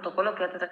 protocolo que antes...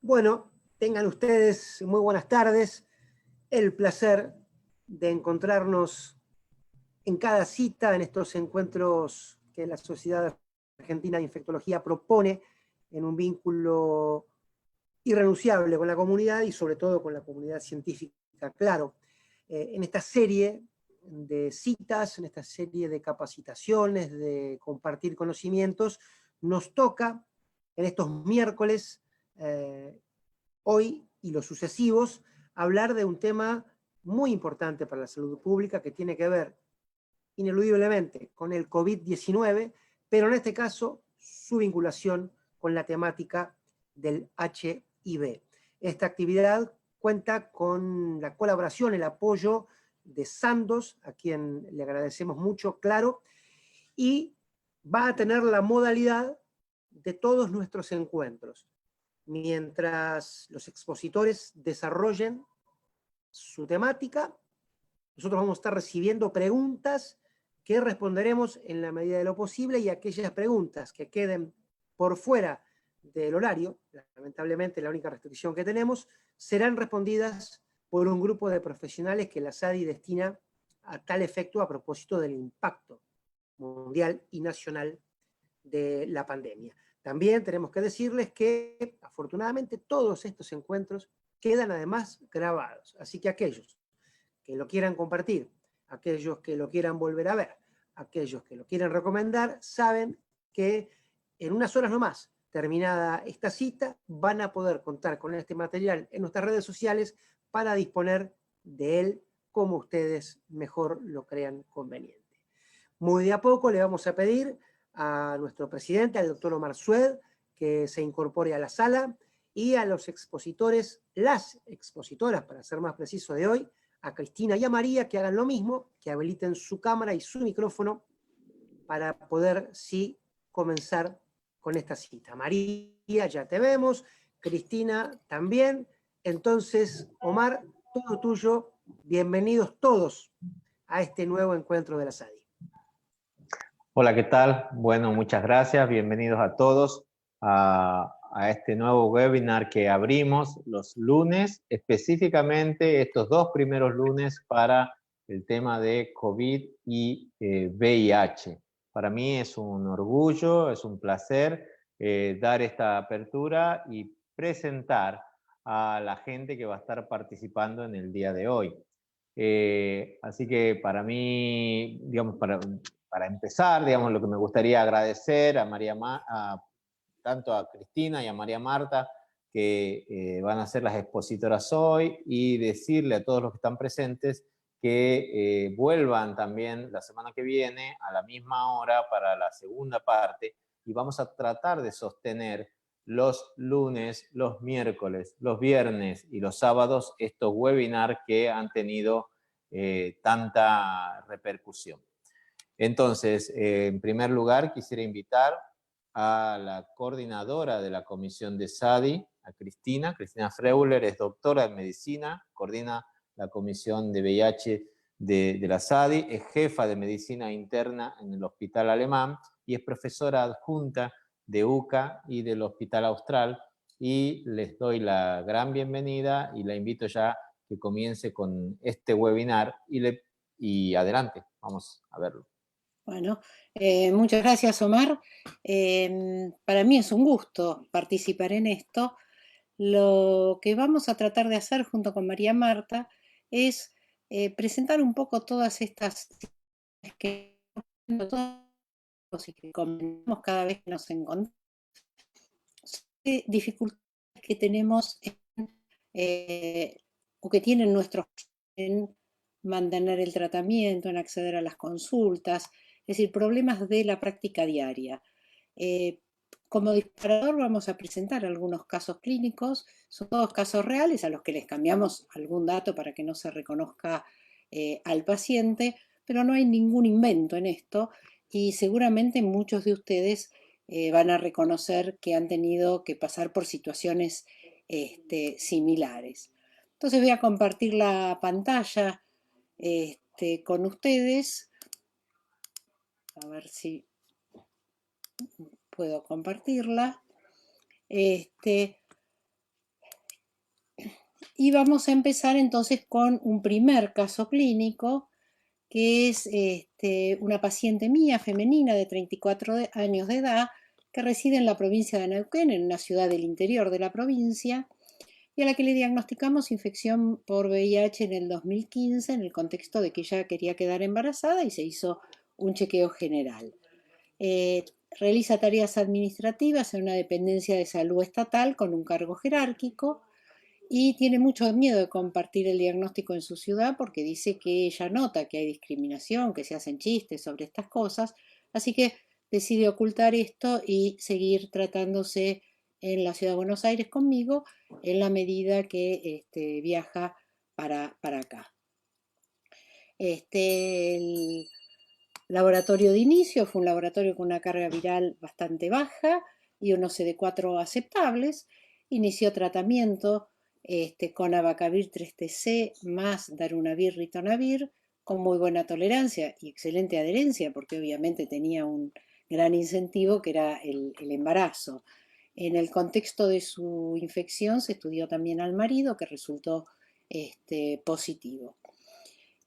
Bueno, tengan ustedes muy buenas tardes. El placer de encontrarnos en cada cita, en estos encuentros que la Sociedad Argentina de Infectología propone en un vínculo irrenunciable con la comunidad y sobre todo con la comunidad científica, claro. En esta serie de citas, en esta serie de capacitaciones, de compartir conocimientos, nos toca en estos miércoles, hoy y los sucesivos, hablar de un tema muy importante para la salud pública que tiene que ver ineludiblemente con el COVID-19, pero en este caso su vinculación con la temática del HIV. Esta actividad cuenta con la colaboración, el apoyo de Sandoz, a quien le agradecemos mucho, claro, y va a tener la modalidad de todos nuestros encuentros. Mientras los expositores desarrollen su temática, nosotros vamos a estar recibiendo preguntas que responderemos en la medida de lo posible, y aquellas preguntas que queden por fuera del horario, lamentablemente la única restricción que tenemos, serán respondidas por un grupo de profesionales que la SADI destina a tal efecto a propósito del impacto mundial y nacional de la pandemia. También tenemos que decirles que afortunadamente todos estos encuentros quedan además grabados, así que aquellos que lo quieran compartir, aquellos que lo quieran volver a ver, aquellos que lo quieran recomendar, saben que en unas horas nomás, terminada esta cita, van a poder contar con este material en nuestras redes sociales para disponer de él como ustedes mejor lo crean conveniente. Muy de a poco le vamos a pedir a nuestro presidente, al doctor Omar Sued, que se incorpore a la sala, y a los expositores, las expositoras, para ser más preciso, de hoy, a Cristina y a María que hagan lo mismo, que habiliten su cámara y su micrófono para poder, sí, comenzar con esta cita. María, ya te vemos, Cristina también. Entonces, Omar, todo tuyo. Bienvenidos todos a este nuevo encuentro de la SADI. Hola, ¿qué tal? Bueno, muchas gracias. Bienvenidos a todos a este nuevo webinar que abrimos los lunes, específicamente estos 2 primeros lunes para el tema de COVID y VIH. Para mí es un orgullo, es un placer dar esta apertura y presentar a la gente que va a estar participando en el día de hoy. Así que para mí, digamos, para empezar, digamos, lo que me gustaría agradecer tanto a Cristina y a María Marta, que van a ser las expositoras hoy, y decirle a todos los que están presentes que vuelvan también la semana que viene a la misma hora para la segunda parte, y vamos a tratar de sostener los lunes, los miércoles, los viernes y los sábados estos webinars que han tenido tanta repercusión. Entonces, en primer lugar, quisiera invitar a la coordinadora de la comisión de SADI, a Cristina Freuler, es doctora en medicina, coordina la comisión de VIH de la SADI, es jefa de medicina interna en el Hospital Alemán y es profesora adjunta de UCA y del Hospital Austral, y les doy la gran bienvenida y la invito ya que comience con este webinar y adelante, vamos a verlo. Bueno, muchas gracias, Omar. Para mí es un gusto participar en esto. Lo que vamos a tratar de hacer junto con María Marta es presentar un poco todas estas que comentamos cada vez que nos encontramos, dificultades que tenemos o que tienen nuestros en mantener el tratamiento, en acceder a las consultas, es decir, problemas de la práctica diaria. Como disparador vamos a presentar algunos casos clínicos, son todos casos reales a los que les cambiamos algún dato para que no se reconozca al paciente, pero no hay ningún invento en esto y seguramente muchos de ustedes van a reconocer que han tenido que pasar por situaciones similares. Entonces voy a compartir la pantalla con ustedes. A ver si puedo compartirla. Y vamos a empezar entonces con un primer caso clínico, que es una paciente mía, femenina, de 34 años de edad, que reside en la provincia de Neuquén, en una ciudad del interior de la provincia, y a la que le diagnosticamos infección por VIH en el 2015, en el contexto de que ella quería quedar embarazada y se hizo un chequeo general. Realiza tareas administrativas en una dependencia de salud estatal con un cargo jerárquico y tiene mucho miedo de compartir el diagnóstico en su ciudad porque dice que ella nota que hay discriminación, que se hacen chistes sobre estas cosas, así que decide ocultar esto y seguir tratándose en la ciudad de Buenos Aires conmigo en la medida que viaja para acá. El laboratorio de inicio fue un laboratorio con una carga viral bastante baja y unos CD4 aceptables. Inició tratamiento con abacavir 3TC más darunavir ritonavir con muy buena tolerancia y excelente adherencia porque obviamente tenía un gran incentivo que era el embarazo. En el contexto de su infección se estudió también al marido que resultó positivo.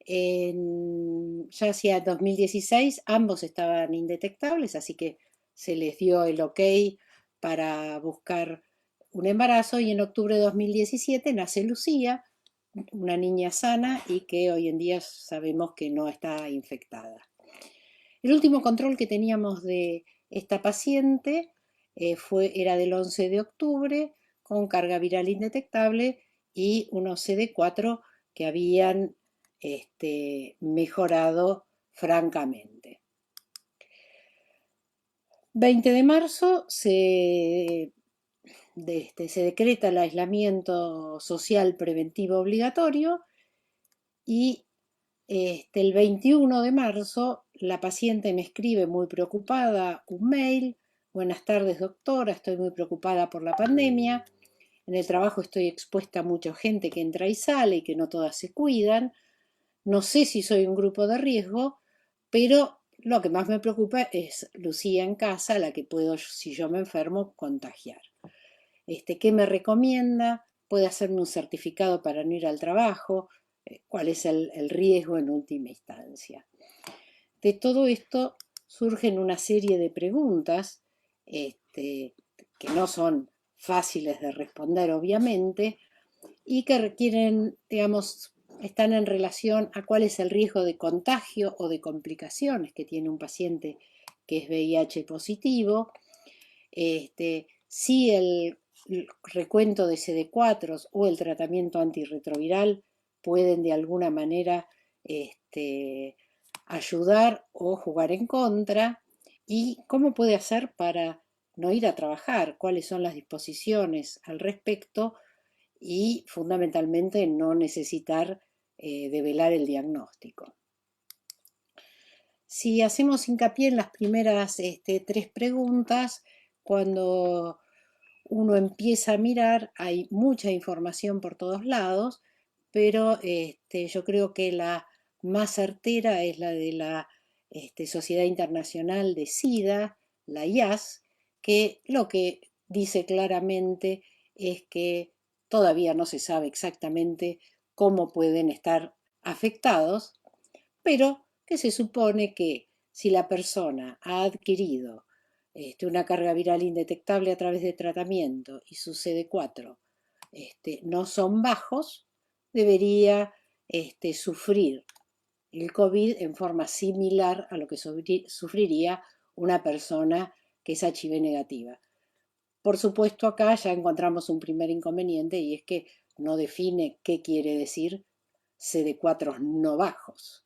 Ya hacia 2016 ambos estaban indetectables, así que se les dio el ok para buscar un embarazo y en octubre de 2017 nace Lucía, una niña sana y que hoy en día sabemos que no está infectada. El último control que teníamos de esta paciente era del 11 de octubre con carga viral indetectable y unos CD4 que habían mejorado francamente. 20 de marzo se decreta el aislamiento social preventivo obligatorio y el 21 de marzo la paciente me escribe muy preocupada un mail: buenas tardes doctora, estoy muy preocupada por la pandemia, en el trabajo estoy expuesta a mucha gente que entra y sale y que no todas se cuidan, no sé si soy un grupo de riesgo, pero lo que más me preocupa es Lucía en casa, la que puedo, si yo me enfermo, contagiar. ¿Qué me recomienda? ¿Puede hacerme un certificado para no ir al trabajo? ¿Cuál es el riesgo en última instancia? De todo esto surgen una serie de preguntas que no son fáciles de responder, obviamente, y que requieren, digamos, están en relación a cuál es el riesgo de contagio o de complicaciones que tiene un paciente que es VIH positivo, si el recuento de CD4 o el tratamiento antirretroviral pueden de alguna manera ayudar o jugar en contra, y cómo puede hacer para no ir a trabajar, cuáles son las disposiciones al respecto y fundamentalmente no necesitar develar el diagnóstico. Si hacemos hincapié en las primeras tres preguntas, cuando uno empieza a mirar hay mucha información por todos lados, pero yo creo que la más certera es la de la Sociedad Internacional de SIDA, la IAS, que lo que dice claramente es que todavía no se sabe exactamente cómo pueden estar afectados, pero que se supone que si la persona ha adquirido una carga viral indetectable a través de tratamiento y sus CD4 no son bajos, debería sufrir el COVID en forma similar a lo que sufriría una persona que es HIV negativa. Por supuesto, acá ya encontramos un primer inconveniente, y es que no define qué quiere decir CD4 no bajos.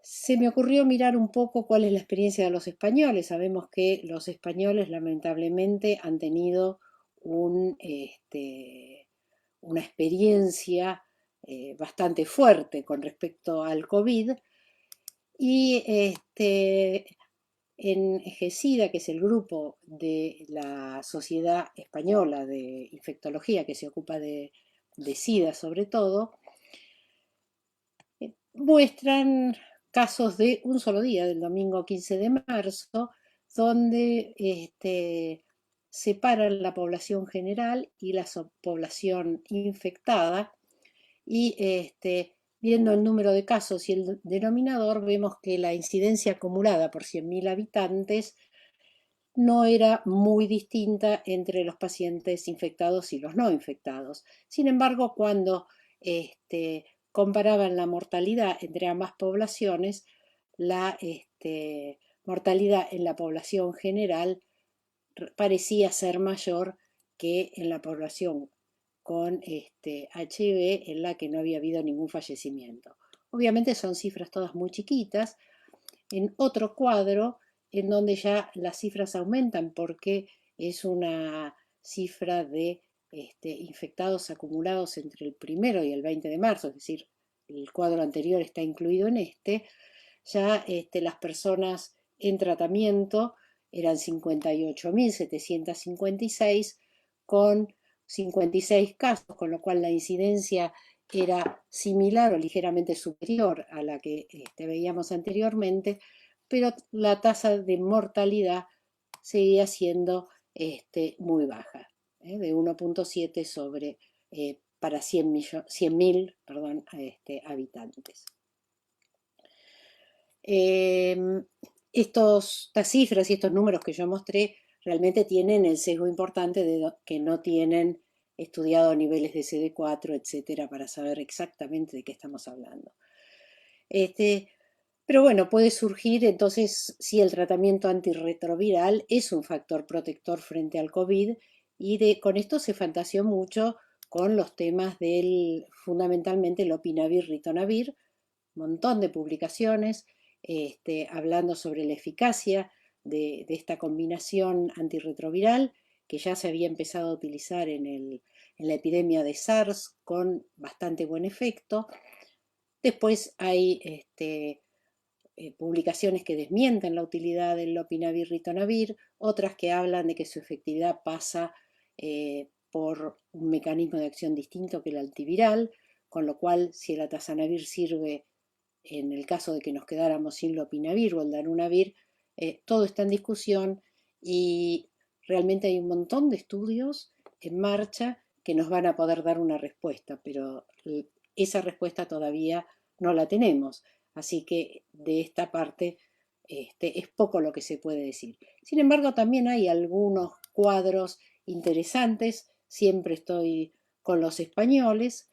Se me ocurrió mirar un poco cuál es la experiencia de los españoles. Sabemos que los españoles lamentablemente han tenido una experiencia bastante fuerte con respecto al COVID, y en GESIDA, que es el grupo de la Sociedad Española de Infectología que se ocupa de SIDA sobre todo, muestran casos de un solo día, del domingo 15 de marzo, donde separan la población general y la población infectada, y viendo el número de casos y el denominador, vemos que la incidencia acumulada por 100.000 habitantes no era muy distinta entre los pacientes infectados y los no infectados. Sin embargo, cuando comparaban la mortalidad entre ambas poblaciones, la mortalidad en la población general parecía ser mayor que en la población con HIV, en la que no había habido ningún fallecimiento. Obviamente son cifras todas muy chiquitas. En otro cuadro, en donde ya las cifras aumentan porque es una cifra de infectados acumulados entre el 1 y el 20 de marzo, es decir, el cuadro anterior está incluido en ya las personas en tratamiento eran 58.756 con 56 casos, con lo cual la incidencia era similar o ligeramente superior a la que veíamos anteriormente, pero la tasa de mortalidad seguía siendo muy baja, de 1.7 para 100.000 habitantes. Estas cifras y estos números que yo mostré realmente tienen el sesgo importante de que no tienen estudiado niveles de CD4, etcétera, para saber exactamente de qué estamos hablando. Pero bueno, puede surgir entonces si el tratamiento antirretroviral es un factor protector frente al COVID, y con esto se fantaseó mucho con los temas del, fundamentalmente, el lopinavir-ritonavir, montón de publicaciones hablando sobre la eficacia de esta combinación antirretroviral, que ya se había empezado a utilizar en el en la epidemia de SARS con bastante buen efecto. Después hay publicaciones que desmienten la utilidad del lopinavir-ritonavir, otras que hablan de que su efectividad pasa por un mecanismo de acción distinto que el antiviral, con lo cual si el atazanavir sirve en el caso de que nos quedáramos sin lopinavir o el darunavir, todo está en discusión y realmente hay un montón de estudios en marcha que nos van a poder dar una respuesta, pero esa respuesta todavía no la tenemos. Así que de esta parte es poco lo que se puede decir. Sin embargo, también hay algunos cuadros interesantes. Siempre estoy con los españoles.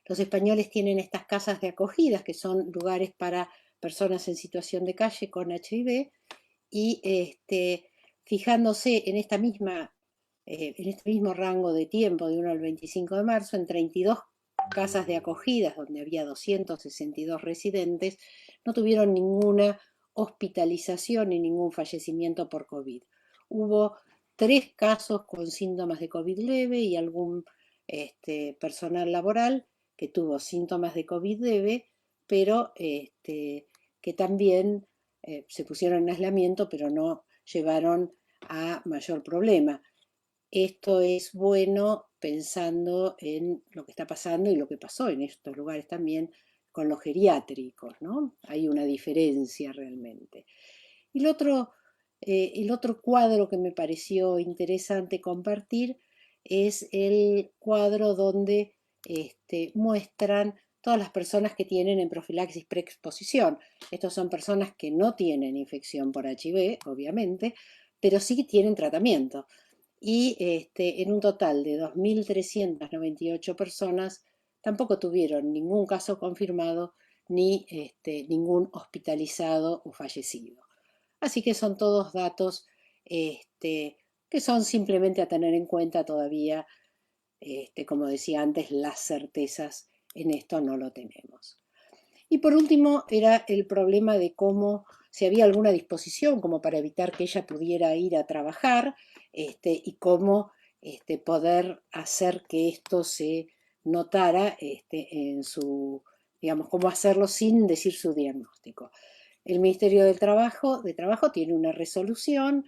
Los españoles tienen estas casas de acogidas, que son lugares para personas en situación de calle con HIV, y fijándose en este mismo rango de tiempo, de 1 al 25 de marzo, en 32 casas de acogidas, donde había 262 residentes, no tuvieron ninguna hospitalización ni ningún fallecimiento por COVID. Hubo 3 casos con síntomas de COVID leve y algún personal laboral que tuvo síntomas de COVID leve, pero que también se pusieron en aislamiento, pero no llevaron a mayor problema. Esto es bueno pensando en lo que está pasando y lo que pasó en estos lugares también con los geriátricos, ¿no? Hay una diferencia realmente. Y el otro cuadro que me pareció interesante compartir es el cuadro donde muestran todas las personas que tienen en profilaxis preexposición. Estos son personas que no tienen infección por HIV, obviamente, pero sí tienen tratamiento. Y en un total de 2.398 personas tampoco tuvieron ningún caso confirmado ni ningún hospitalizado o fallecido. Así que son todos datos que son simplemente a tener en cuenta todavía. Como decía antes, las certezas en esto no lo tenemos. Y por último era el problema de cómo, si había alguna disposición como para evitar que ella pudiera ir a trabajar y cómo poder hacer que esto se notara en su, digamos, cómo hacerlo sin decir su diagnóstico. El Ministerio de Trabajo tiene una resolución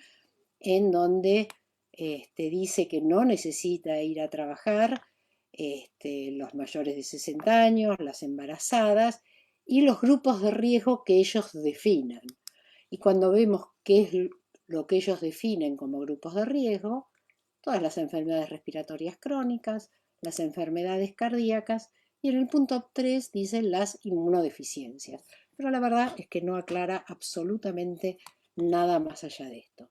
en donde dice que no necesita ir a trabajar los mayores de 60 años, las embarazadas y los grupos de riesgo que ellos definan. Y cuando vemos qué es lo que ellos definen como grupos de riesgo, todas las enfermedades respiratorias crónicas, las enfermedades cardíacas y en el punto 3 dicen las inmunodeficiencias. Pero la verdad es que no aclara absolutamente nada más allá de esto.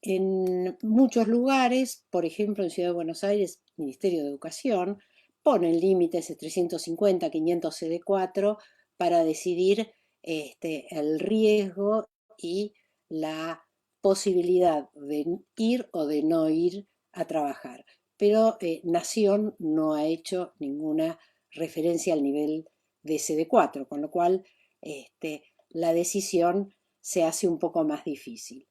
En muchos lugares, por ejemplo en Ciudad de Buenos Aires, Ministerio de Educación, ponen límites de 350, 500 CD4 para decidir el riesgo y la posibilidad de ir o de no ir a trabajar. Pero Nación no ha hecho ninguna referencia al nivel de CD4, con lo cual la decisión se hace un poco más difícil.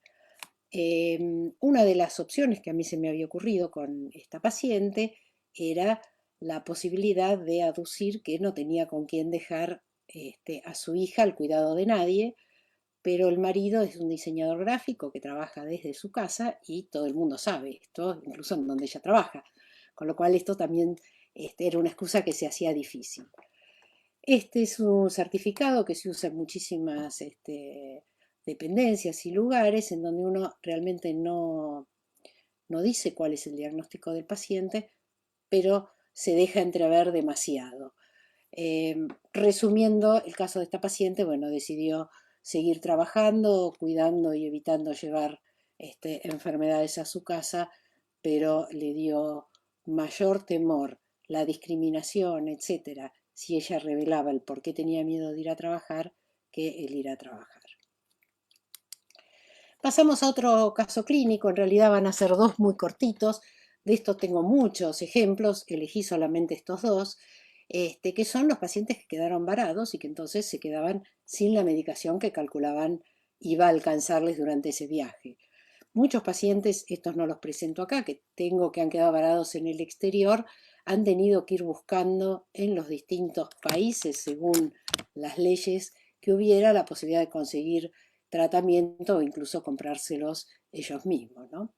Una de las opciones que a mí se me había ocurrido con esta paciente era la posibilidad de aducir que no tenía con quién dejar a su hija al cuidado de nadie, pero el marido es un diseñador gráfico que trabaja desde su casa y todo el mundo sabe esto, incluso en donde ella trabaja, con lo cual esto también era una excusa que se hacía difícil. Este es un certificado que se usa en muchísimas dependencias y lugares en donde uno realmente no dice cuál es el diagnóstico del paciente, pero se deja entrever demasiado. Resumiendo el caso de esta paciente, bueno, decidió seguir trabajando, cuidando y evitando llevar enfermedades a su casa, pero le dio mayor temor la discriminación, etcétera, si ella revelaba el por qué tenía miedo de ir a trabajar que el ir a trabajar. Pasamos a otro caso clínico, en realidad van a ser 2 muy cortitos, de esto tengo muchos ejemplos, elegí solamente estos 2, que son los pacientes que quedaron varados y que entonces se quedaban sin la medicación que calculaban iba a alcanzarles durante ese viaje. Muchos pacientes, estos no los presento acá, que han quedado varados en el exterior, han tenido que ir buscando en los distintos países, según las leyes que hubiera, la posibilidad de conseguir tratamiento o incluso comprárselos ellos mismos, ¿no?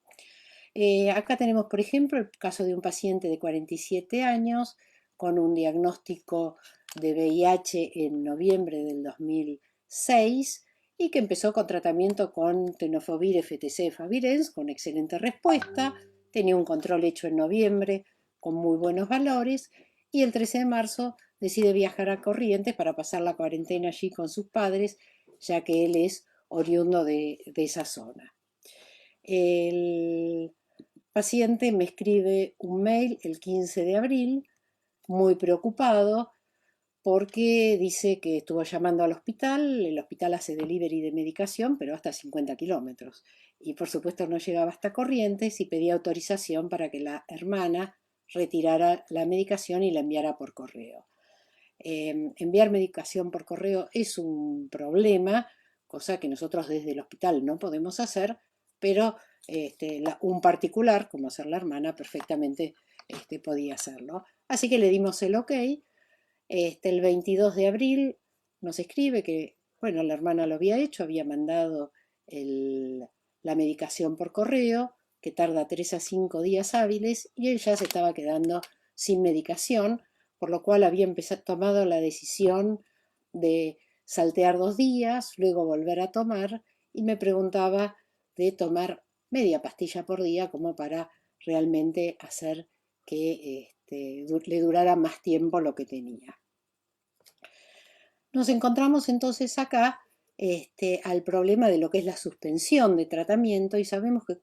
Acá tenemos, por ejemplo, el caso de un paciente de 47 años con un diagnóstico de VIH en noviembre del 2006 y que empezó con tratamiento con tenofovir FTC Favirenz con excelente respuesta, tenía un control hecho en noviembre con muy buenos valores y el 13 de marzo decide viajar a Corrientes para pasar la cuarentena allí con sus padres, ya que él es oriundo de esa zona. El paciente me escribe un mail el 15 de abril, muy preocupado, porque dice que estuvo llamando al hospital, el hospital hace delivery de medicación, pero hasta 50 kilómetros. Y por supuesto no llegaba hasta Corrientes y pedía autorización para que la hermana retirara la medicación y la enviara por correo. Enviar medicación por correo es un problema, cosa que nosotros desde el hospital no podemos hacer, pero un particular, como ser la hermana, perfectamente podía hacerlo. Así que le dimos el ok. El 22 de abril nos escribe que, bueno, la hermana lo había hecho, había mandado la medicación por correo, que tarda 3 a 5 días hábiles, y él ya se estaba quedando sin medicación, por lo cual había tomado la decisión de saltear 2 días, luego volver a tomar, y me preguntaba de tomar media pastilla por día como para realmente hacer que le durara más tiempo lo que tenía. Nos encontramos entonces acá al problema de lo que es la suspensión de tratamiento y sabemos que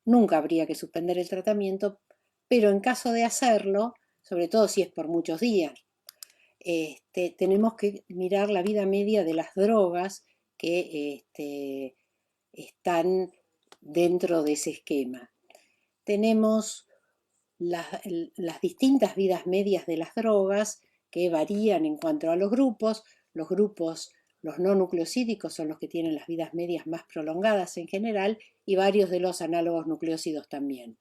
nunca habría que suspender el tratamiento, pero en caso de hacerlo, sobre todo si es por muchos días, tenemos que mirar la vida media de las drogas que están dentro de ese esquema. Tenemos las distintas vidas medias de las drogas que varían en cuanto a los grupos. Los no nucleosídicos son los que tienen las vidas medias más prolongadas en general y varios de los análogos nucleósidos también.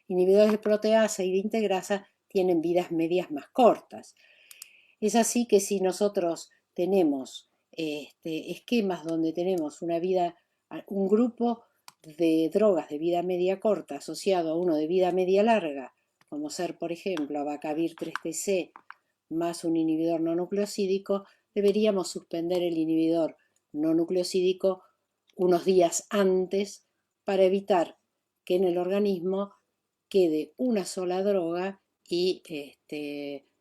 Inhibidores de proteasa y de integrasa tienen vidas medias más cortas. Es así que si nosotros tenemos esquemas donde tenemos un grupo de drogas de vida media corta asociado a uno de vida media larga, como ser, por ejemplo, abacavir 3TC más un inhibidor no nucleosídico, deberíamos suspender el inhibidor no nucleosídico unos días antes para evitar que en el organismo quede una sola droga y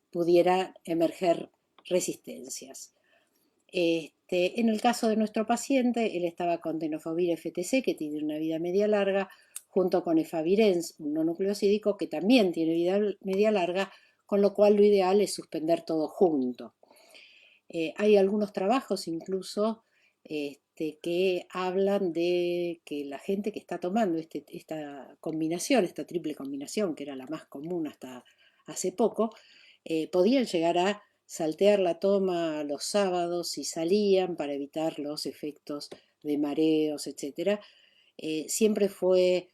pudiera emerger resistencias. En el caso de nuestro paciente, él estaba con tenofovir FTC, que tiene una vida media larga, junto con efavirenz, un no nucleosídico, que también tiene vida media larga, con lo cual lo ideal es suspender todo junto. Hay algunos trabajos incluso que hablan de que la gente que está tomando esta combinación, esta triple combinación, que era la más común hasta hace poco, podían llegar a saltear la toma los sábados si salían para evitar los efectos de mareos, etc. Siempre fue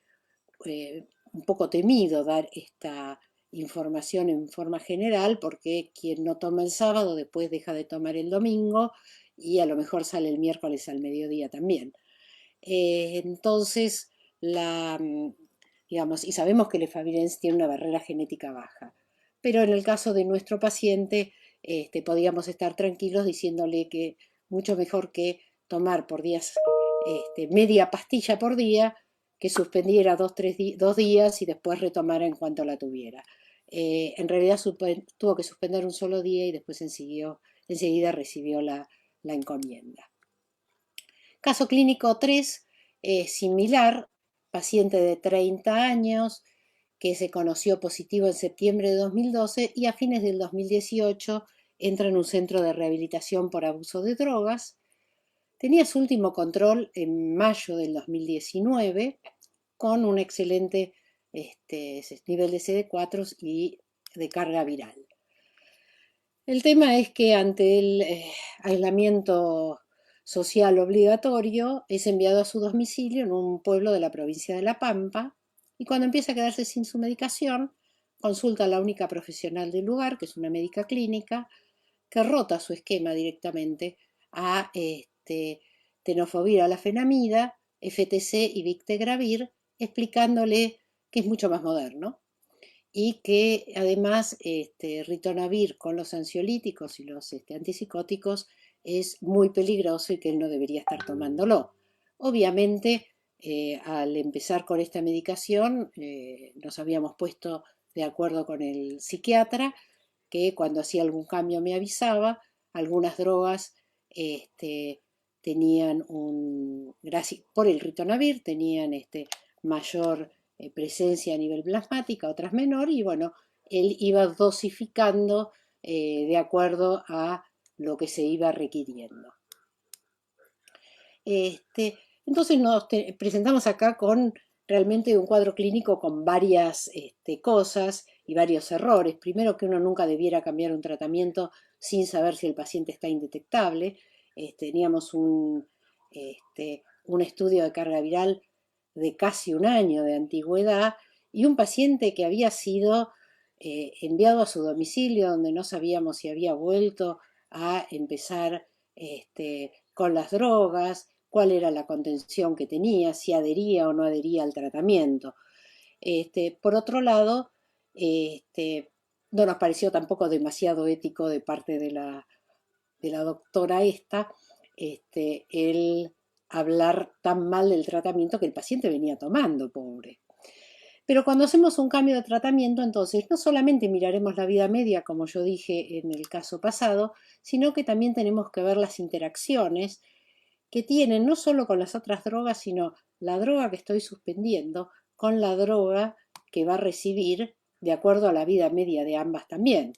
un poco temido dar esta información en forma general porque quien no toma el sábado después deja de tomar el domingo y a lo mejor sale el miércoles al mediodía también. Entonces, digamos, y sabemos que el efavirenz tiene una barrera genética baja, pero en el caso de nuestro paciente podíamos estar tranquilos diciéndole que mucho mejor que tomar por días media pastilla por día, que suspendiera 2 días y después retomara en cuanto la tuviera. En realidad tuvo que suspender un solo día y después enseguida recibió la encomienda. Caso clínico 3, similar, paciente de 30 años que se conoció positivo en septiembre de 2012 y a fines del 2018 entra en un centro de rehabilitación por abuso de drogas. Tenía su último control en mayo del 2019 con un excelente nivel de CD4 y de carga viral. El tema es que ante el aislamiento social obligatorio, es enviado a su domicilio en un pueblo de la provincia de La Pampa y cuando empieza a quedarse sin su medicación, consulta a la única profesional del lugar, que es una médica clínica, que rota su esquema directamente a tenofovir, alafenamida, FTC y Victegravir, explicándole que es mucho más moderno y que además ritonavir con los ansiolíticos y los antipsicóticos es muy peligroso y que él no debería estar tomándolo. Obviamente, al empezar con esta medicación, nos habíamos puesto de acuerdo con el psiquiatra, que cuando hacía algún cambio me avisaba. Algunas drogas tenían por el ritonavir, tenían mayor presencia a nivel plasmática, otras menor, y bueno, él iba dosificando de acuerdo a lo que se iba requiriendo. Entonces nos presentamos acá con realmente un cuadro clínico con varias cosas y varios errores. Primero, que uno nunca debiera cambiar un tratamiento sin saber si el paciente está indetectable. Teníamos un estudio de carga viral de casi un año de antigüedad y un paciente que había sido enviado a su domicilio, donde no sabíamos si había vuelto a empezar con las drogas, cuál era la contención que tenía, si adhería o no adhería al tratamiento. Por otro lado, no nos pareció tampoco demasiado ético de parte de la doctora el hablar tan mal del tratamiento que el paciente venía tomando, pobre. Pero cuando hacemos un cambio de tratamiento, entonces no solamente miraremos la vida media, como yo dije en el caso pasado, sino que también tenemos que ver las interacciones que tienen no solo con las otras drogas, sino la droga que estoy suspendiendo con la droga que va a recibir de acuerdo a la vida media de ambas también.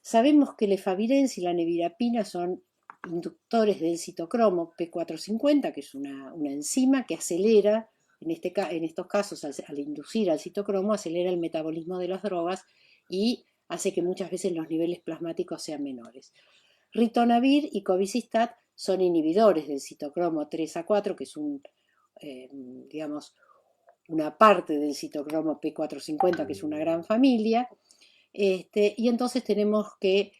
Sabemos que el efavirenz y la nevirapina son inductores del citocromo P450, que es una enzima que acelera, en estos casos, al inducir al citocromo, acelera el metabolismo de las drogas y hace que muchas veces los niveles plasmáticos sean menores. Ritonavir y cobicistat son inhibidores del citocromo 3A4, que es una parte del citocromo P450, que es una gran familia, y entonces tenemos que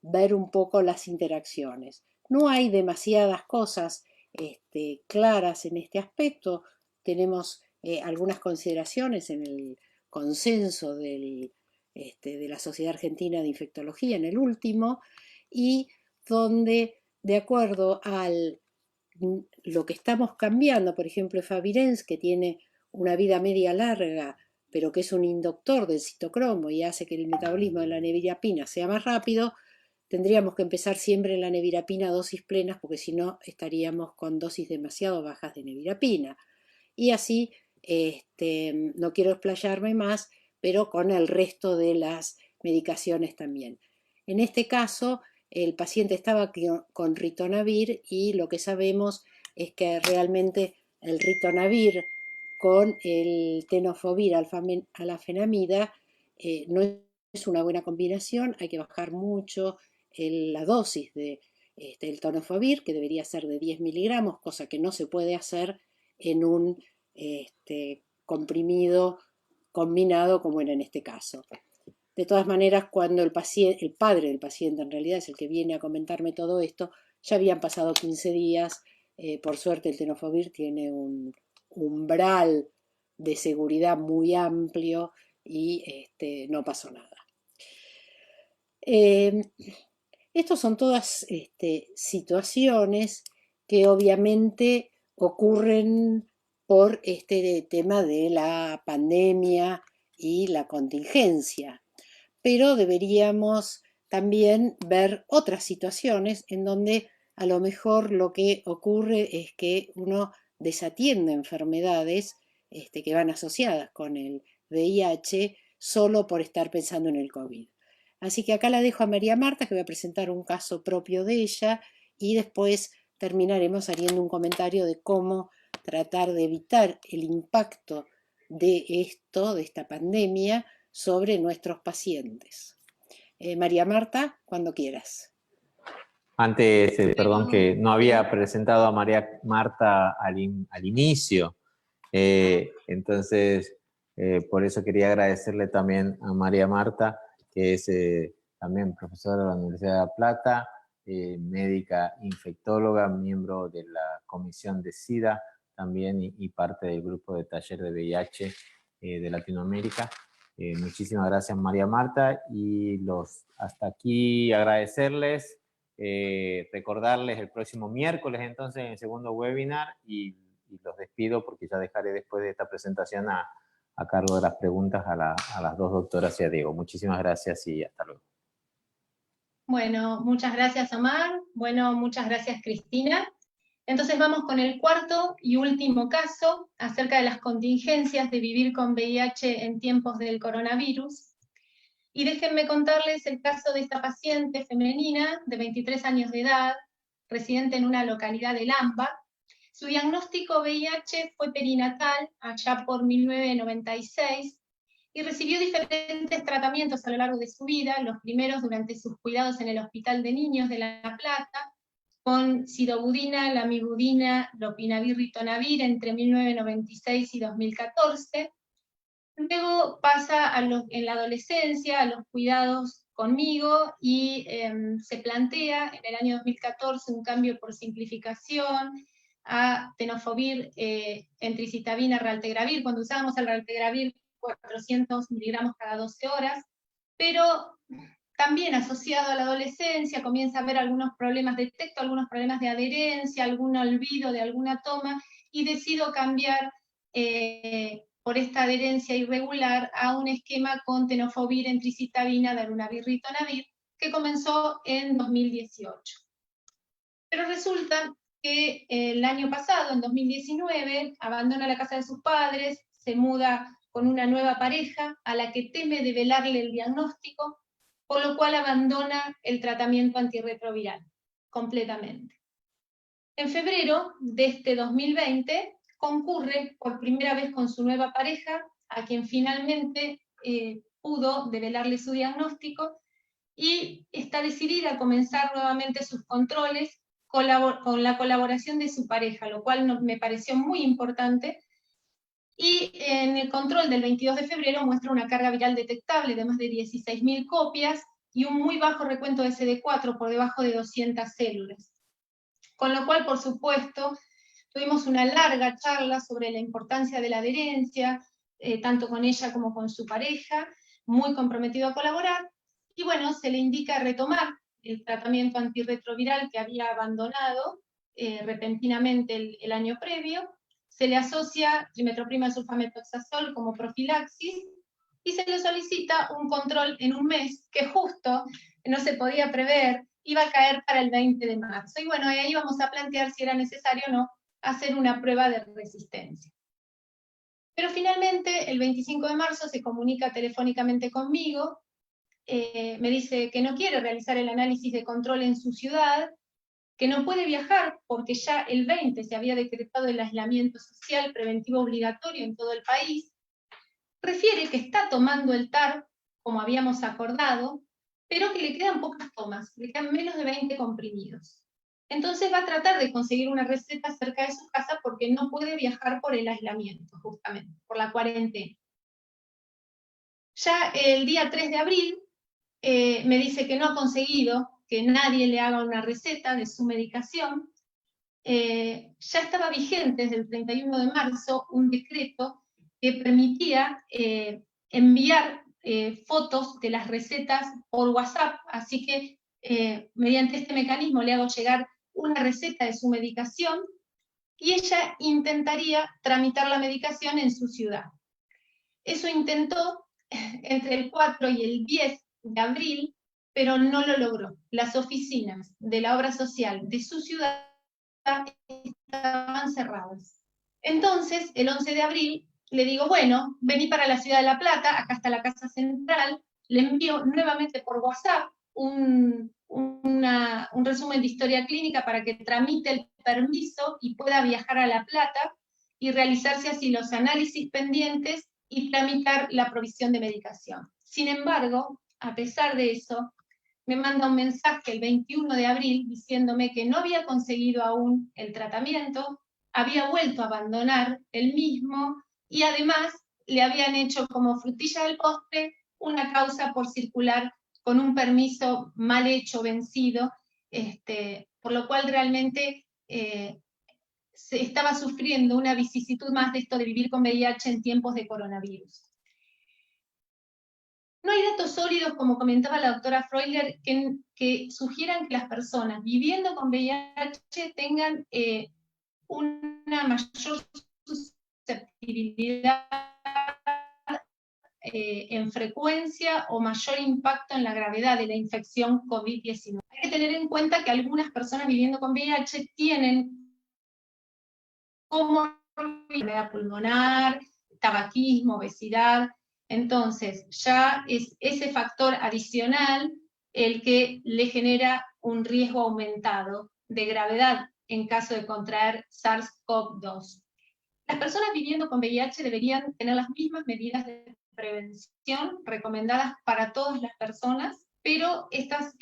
ver un poco las interacciones. No hay demasiadas cosas claras en este aspecto. Tenemos algunas consideraciones en el consenso de la Sociedad Argentina de Infectología, en el último, y donde, de acuerdo a lo que estamos cambiando, por ejemplo, efavirenz, que tiene una vida media larga, pero que es un inductor del citocromo y hace que el metabolismo de la nevirapina sea más rápido, tendríamos que empezar siempre en la nevirapina a dosis plenas, porque si no estaríamos con dosis demasiado bajas de nevirapina. Y así, no quiero explayarme más, pero con el resto de las medicaciones también. En este caso, el paciente estaba con ritonavir y lo que sabemos es que realmente el ritonavir con el tenofovir alafenamida no es una buena combinación, hay que bajar mucho la dosis del tenofovir, que debería ser de 10 miligramos, cosa que no se puede hacer en un comprimido combinado como era en este caso. De todas maneras, cuando el padre del paciente en realidad es el que viene a comentarme todo esto, ya habían pasado 15 días, por suerte el tenofovir tiene un umbral de seguridad muy amplio y no pasó nada. Estas son todas situaciones que obviamente ocurren por este tema de la pandemia y la contingencia, pero deberíamos también ver otras situaciones en donde a lo mejor lo que ocurre es que uno desatiende enfermedades que van asociadas con el VIH solo por estar pensando en el COVID. Así que acá la dejo a María Marta, que va a presentar un caso propio de ella, y después terminaremos haciendo un comentario de cómo tratar de evitar el impacto de esta pandemia, sobre nuestros pacientes. María Marta, cuando quieras. Antes, perdón, que no había presentado a María Marta al inicio. Entonces, por eso quería agradecerle también a María Marta, que es también profesora de la Universidad de La Plata, médica infectóloga, miembro de la Comisión de SIDA también y parte del grupo de taller de VIH de Latinoamérica. Muchísimas gracias, María Marta, y hasta aquí agradecerles, recordarles el próximo miércoles entonces en el segundo webinar y los despido porque ya dejaré después de esta presentación a cargo de las preguntas a las dos doctoras y a Diego. Muchísimas gracias y hasta luego. Bueno, muchas gracias, Omar. Bueno, muchas gracias, Cristina. Entonces vamos con el cuarto y último caso acerca de las contingencias de vivir con VIH en tiempos del coronavirus. Y déjenme contarles el caso de esta paciente femenina de 23 años de edad, residente en una localidad de Lamba. Su diagnóstico VIH fue perinatal allá por 1996 y recibió diferentes tratamientos a lo largo de su vida, los primeros durante sus cuidados en el Hospital de Niños de La Plata, con sidobudina, lamivudina, lopinavir, ritonavir entre 1996 y 2014. Luego pasa en la adolescencia a los cuidados conmigo y se plantea en el año 2014 un cambio por simplificación a tenofovir, entricitabina, raltegravir, cuando usábamos el raltegravir 400 miligramos cada 12 horas, pero también asociado a la adolescencia comienza a haber algunos problemas, detecto algunos problemas de adherencia, algún olvido de alguna toma, y decido cambiar por esta adherencia irregular a un esquema con tenofovir, entricitabina, darunavir, ritonavir, que comenzó en 2018. Pero resulta que el año pasado, en 2019, abandona la casa de sus padres, se muda con una nueva pareja a la que teme develarle el diagnóstico, por lo cual abandona el tratamiento antirretroviral completamente. En febrero de este 2020 concurre por primera vez con su nueva pareja, a quien finalmente pudo develarle su diagnóstico, y está decidida a comenzar nuevamente sus controles con la colaboración de su pareja, lo cual me pareció muy importante. Y en el control del 22 de febrero muestra una carga viral detectable de más de 16.000 copias y un muy bajo recuento de CD4 por debajo de 200 células. Con lo cual, por supuesto, tuvimos una larga charla sobre la importancia de la adherencia, tanto con ella como con su pareja, muy comprometido a colaborar, y bueno, se le indica retomar el tratamiento antirretroviral que había abandonado repentinamente el año previo. Se le asocia trimetroprima sulfametoxazol como profilaxis, y se le solicita un control en un mes que justo no se podía prever, iba a caer para el 20 de marzo. Y bueno, ahí vamos a plantear si era necesario o no hacer una prueba de resistencia. Pero finalmente, el 25 de marzo se comunica telefónicamente conmigo, me dice que no quiere realizar el análisis de control en su ciudad, que no puede viajar porque ya el 20 se había decretado el aislamiento social preventivo obligatorio en todo el país, refiere que está tomando el TAR, como habíamos acordado, pero que le quedan pocas tomas, le quedan menos de 20 comprimidos. Entonces va a tratar de conseguir una receta cerca de su casa porque no puede viajar por el aislamiento, justamente, por la cuarentena. Ya el día 3 de abril me dice que no ha conseguido que nadie le haga una receta de su medicación. Ya estaba vigente desde el 31 de marzo un decreto que permitía enviar fotos de las recetas por WhatsApp, así que mediante este mecanismo le hago llegar una receta de su medicación y ella intentaría tramitar la medicación en su ciudad. Eso intentó entre el 4 y el 10 de abril, pero no lo logró. Las oficinas de la obra social de su ciudad estaban cerradas. Entonces, el 11 de abril, le digo, bueno, vení para la ciudad de La Plata, acá está la casa central, le envío nuevamente por WhatsApp un resumen de historia clínica para que tramite el permiso y pueda viajar a La Plata y realizarse así los análisis pendientes y tramitar la provisión de medicación. Sin embargo, a pesar de eso, me manda un mensaje el 21 de abril diciéndome que no había conseguido aún el tratamiento, había vuelto a abandonar el mismo y además le habían hecho como frutilla del postre una causa por circular con un permiso mal hecho, vencido, por lo cual realmente se estaba sufriendo una vicisitud más de esto de vivir con VIH en tiempos de coronavirus. No hay datos sólidos, como comentaba la doctora Freuler, que sugieran que las personas viviendo con VIH tengan una mayor susceptibilidad en frecuencia o mayor impacto en la gravedad de la infección COVID-19. Hay que tener en cuenta que algunas personas viviendo con VIH tienen como enfermedad pulmonar, tabaquismo, obesidad. Entonces, ya es ese factor adicional el que le genera un riesgo aumentado de gravedad en caso de contraer SARS-CoV-2. Las personas viviendo con VIH deberían tener las mismas medidas de prevención recomendadas para todas las personas, pero estas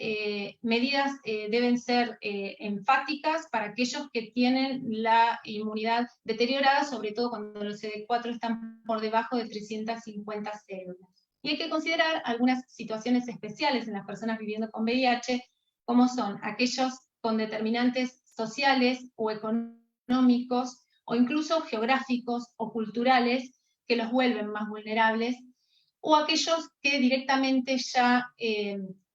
medidas deben ser enfáticas para aquellos que tienen la inmunidad deteriorada, sobre todo cuando los CD4 están por debajo de 350 células. Y hay que considerar algunas situaciones especiales en las personas viviendo con VIH, como son aquellos con determinantes sociales o económicos, o incluso geográficos o culturales que los vuelven más vulnerables, o aquellos que directamente ya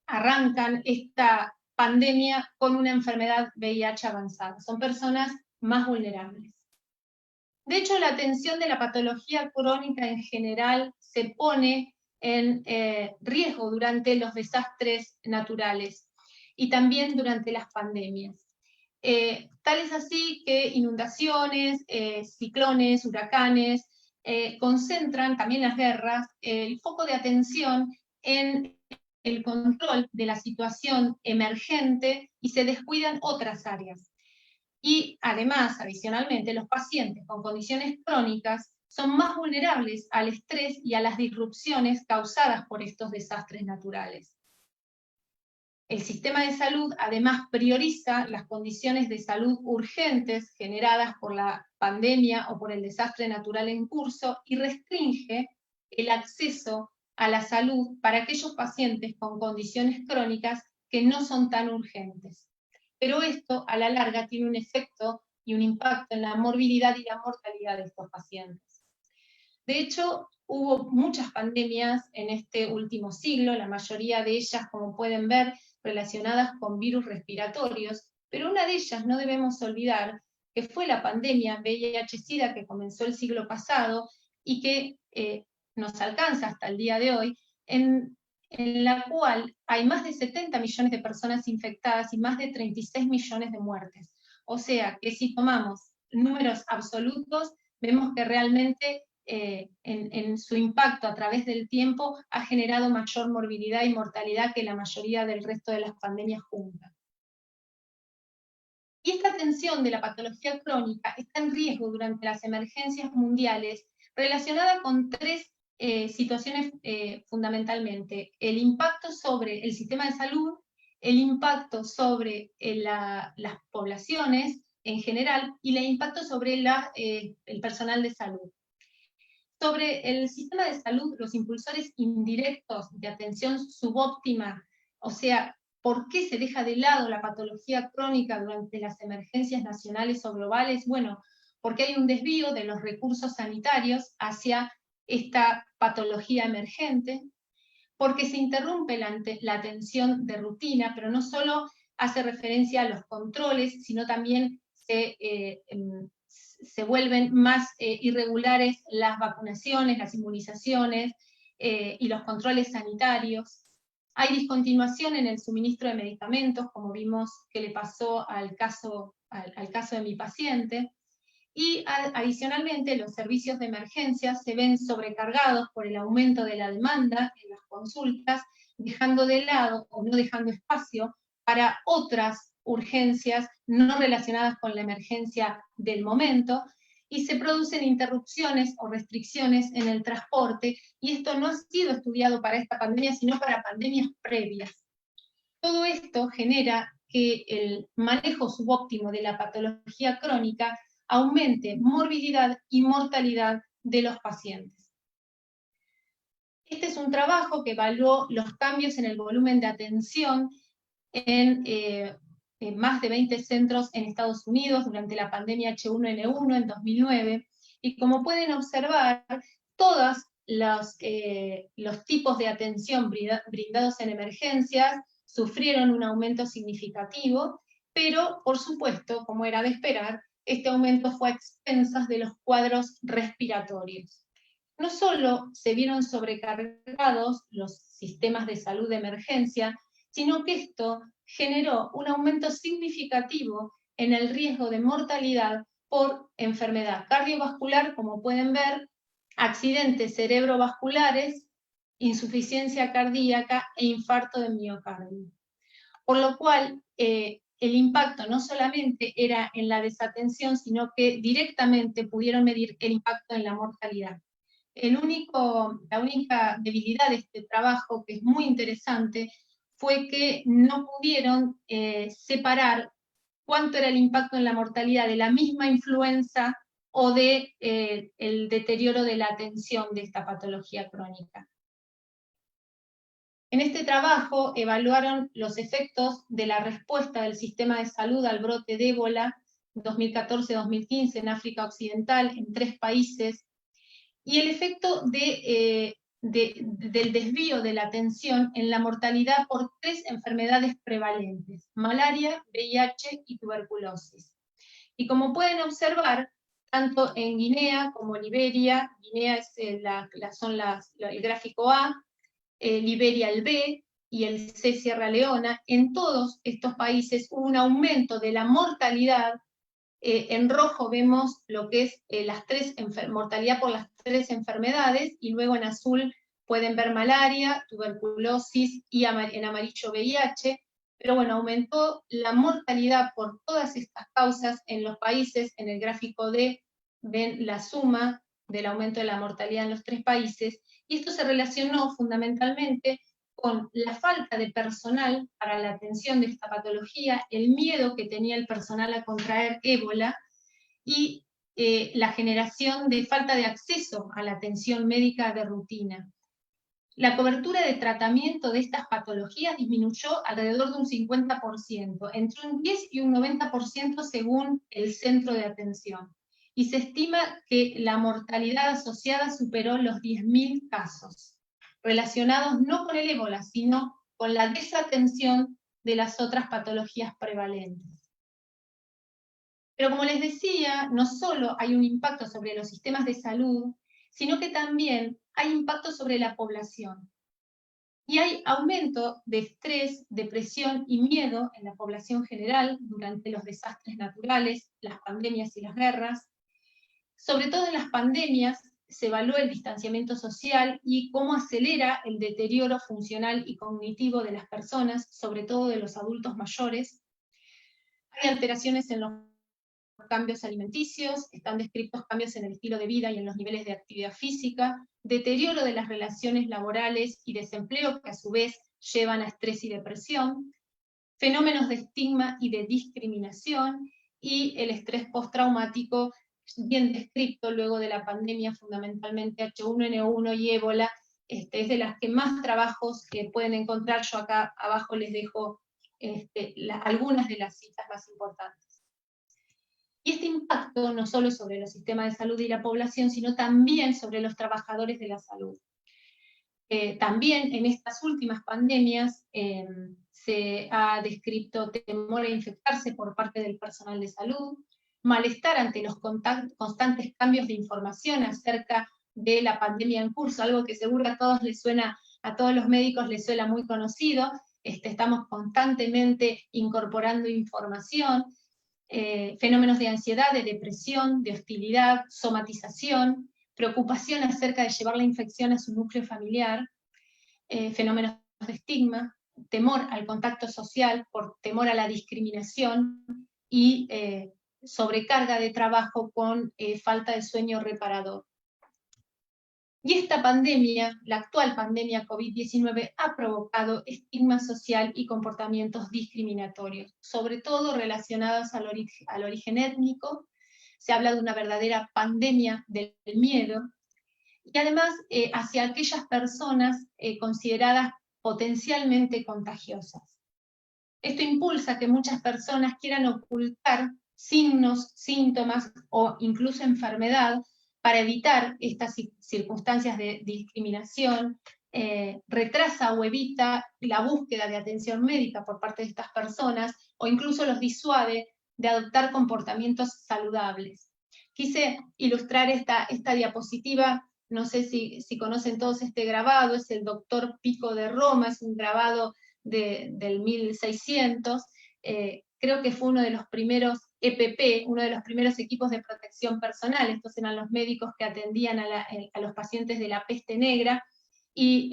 arrancan esta pandemia con una enfermedad VIH avanzada. Son personas más vulnerables. De hecho, la atención de la patología crónica en general se pone en riesgo durante los desastres naturales y también durante las pandemias. Tal es así que inundaciones, ciclones, huracanes, concentran también las guerras el foco de atención en el control de la situación emergente y se descuidan otras áreas. Y además, adicionalmente, los pacientes con condiciones crónicas son más vulnerables al estrés y a las disrupciones causadas por estos desastres naturales. El sistema de salud además prioriza las condiciones de salud urgentes generadas por la pandemia o por el desastre natural en curso y restringe el acceso a la salud para aquellos pacientes con condiciones crónicas que no son tan urgentes. Pero esto a la larga tiene un efecto y un impacto en la morbilidad y la mortalidad de estos pacientes. De hecho, hubo muchas pandemias en este último siglo, la mayoría de ellas, como pueden ver, relacionadas con virus respiratorios, pero una de ellas no debemos olvidar que fue la pandemia VIH-Sida que comenzó el siglo pasado y que nos alcanza hasta el día de hoy, en la cual hay más de 70 millones de personas infectadas y más de 36 millones de muertes. O sea que si tomamos números absolutos, vemos que realmente en su impacto a través del tiempo ha generado mayor morbilidad y mortalidad que la mayoría del resto de las pandemias juntas. Y esta atención de la patología crónica está en riesgo durante las emergencias mundiales relacionada con tres situaciones fundamentalmente: el impacto sobre el sistema de salud, el impacto sobre las poblaciones en general y el impacto sobre el personal de salud. Sobre el sistema de salud, los impulsores indirectos de atención subóptima, o sea, ¿por qué se deja de lado la patología crónica durante las emergencias nacionales o globales? Bueno, porque hay un desvío de los recursos sanitarios hacia esta patología emergente, porque se interrumpe la atención de rutina, pero no solo hace referencia a los controles, sino también se vuelven más irregulares las vacunaciones, las inmunizaciones y los controles sanitarios. Hay discontinuación en el suministro de medicamentos, como vimos que le pasó al caso de mi paciente, y adicionalmente los servicios de emergencia se ven sobrecargados por el aumento de la demanda en las consultas, dejando de lado o no dejando espacio para otras urgencias no relacionadas con la emergencia del momento, y se producen interrupciones o restricciones en el transporte, y esto no ha sido estudiado para esta pandemia, sino para pandemias previas. esto genera que el manejo subóptimo de la patología crónica aumente morbilidad y mortalidad de los pacientes. Este es un trabajo que evaluó los cambios en el volumen de atención en más de 20 centros en Estados Unidos durante la pandemia H1N1 en 2009, y como pueden observar, todos los tipos de atención brindados en emergencias sufrieron un aumento significativo, pero por supuesto, como era de esperar, este aumento fue a expensas de los cuadros respiratorios. No solo se vieron sobrecargados los sistemas de salud de emergencia, sino que esto generó un aumento significativo en el riesgo de mortalidad por enfermedad cardiovascular, como pueden ver, accidentes cerebrovasculares, insuficiencia cardíaca e infarto de miocardio. Por lo cual, el impacto no solamente era en la desatención, sino que directamente pudieron medir el impacto en la mortalidad. La única debilidad de este trabajo, que es muy interesante, fue que no pudieron separar cuánto era el impacto en la mortalidad de la misma influenza o de el deterioro de la atención de esta patología crónica. En este trabajo evaluaron los efectos de la respuesta del sistema de salud al brote de ébola 2014-2015 en África Occidental, en 3 países, y el efecto del desvío de la atención en la mortalidad por 3 enfermedades prevalentes: malaria, VIH y tuberculosis. Y como pueden observar, tanto en Guinea como Liberia, Guinea es el gráfico A, Liberia el B y el C Sierra Leona, en todos estos países hubo un aumento de la mortalidad. En rojo vemos lo que es mortalidad por las 3 enfermedades, y luego en azul pueden ver malaria, tuberculosis y en amarillo VIH, pero bueno, aumentó la mortalidad por todas estas causas en los países. En el gráfico D ven la suma del aumento de la mortalidad en los 3 países, y esto se relacionó fundamentalmente con la falta de personal para la atención de esta patología, el miedo que tenía el personal a contraer ébola, y la generación de falta de acceso a la atención médica de rutina. La cobertura de tratamiento de estas patologías disminuyó alrededor de un 50%, entre un 10 y un 90% según el centro de atención, y se estima que la mortalidad asociada superó los 10.000 casos, relacionados no con el ébola, sino con la desatención de las otras patologías prevalentes. Pero como les decía, no solo hay un impacto sobre los sistemas de salud, sino que también hay impacto sobre la población. Y hay aumento de estrés, depresión y miedo en la población general durante los desastres naturales, las pandemias y las guerras. Sobre todo en las pandemias se evalúa el distanciamiento social y cómo acelera el deterioro funcional y cognitivo de las personas, sobre todo de los adultos mayores. Hay alteraciones en los cambios alimenticios, están descritos cambios en el estilo de vida y en los niveles de actividad física, deterioro de las relaciones laborales y desempleo, que a su vez llevan a estrés y depresión, fenómenos de estigma y de discriminación, y el estrés postraumático, bien descrito luego de la pandemia, fundamentalmente H1N1 y ébola. Es de las que más trabajos que pueden encontrar. Yo acá abajo les dejo algunas de las citas más importantes. Y este impacto no solo sobre los sistemas de salud y la población, sino también sobre los trabajadores de la salud. También en estas últimas pandemias se ha descrito temor a infectarse por parte del personal de salud, malestar ante los constantes cambios de información acerca de la pandemia en curso, algo que seguro a todos les suena, a todos los médicos les suena muy conocido. Estamos constantemente incorporando información, fenómenos de ansiedad, de depresión, de hostilidad, somatización, preocupación acerca de llevar la infección a su núcleo familiar, fenómenos de estigma, temor al contacto social por temor a la discriminación, y sobrecarga de trabajo con falta de sueño reparador. Y esta pandemia, la actual pandemia COVID-19, ha provocado estigma social y comportamientos discriminatorios, sobre todo relacionados al origen étnico. Se habla de una verdadera pandemia del miedo, y además hacia aquellas personas consideradas potencialmente contagiosas. Esto impulsa que muchas personas quieran ocultar signos, síntomas o incluso enfermedad para evitar estas circunstancias de discriminación, retrasa o evita la búsqueda de atención médica por parte de estas personas o incluso los disuade de adoptar comportamientos saludables. Quise ilustrar esta diapositiva, no sé si conocen todos este grabado, es el doctor Pico de Roma, es un grabado del 1600, creo que fue uno de los primeros EPP, uno de los primeros equipos de protección personal. Estos eran los médicos que atendían a los pacientes de la peste negra, y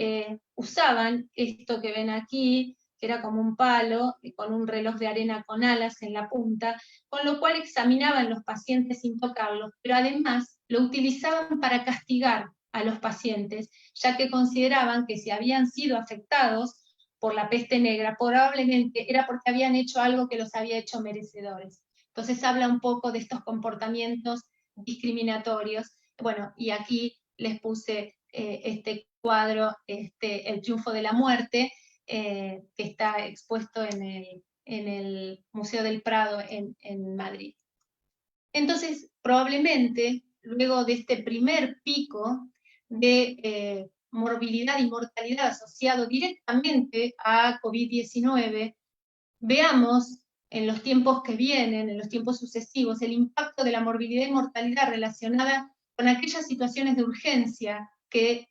usaban esto que ven aquí, que era como un palo, con un reloj de arena con alas en la punta, con lo cual examinaban los pacientes sin tocarlos, pero además lo utilizaban para castigar a los pacientes, ya que consideraban que si habían sido afectados por la peste negra, probablemente era porque habían hecho algo que los había hecho merecedores. Entonces habla un poco de estos comportamientos discriminatorios. Bueno, y aquí les puse este cuadro, El triunfo de la muerte, que está expuesto en el Museo del Prado en Madrid. Entonces, probablemente, luego de este primer pico de morbilidad y mortalidad asociado directamente a COVID-19, veamos en los tiempos que vienen, en los tiempos sucesivos, el impacto de la morbilidad y mortalidad relacionada con aquellas situaciones de urgencia que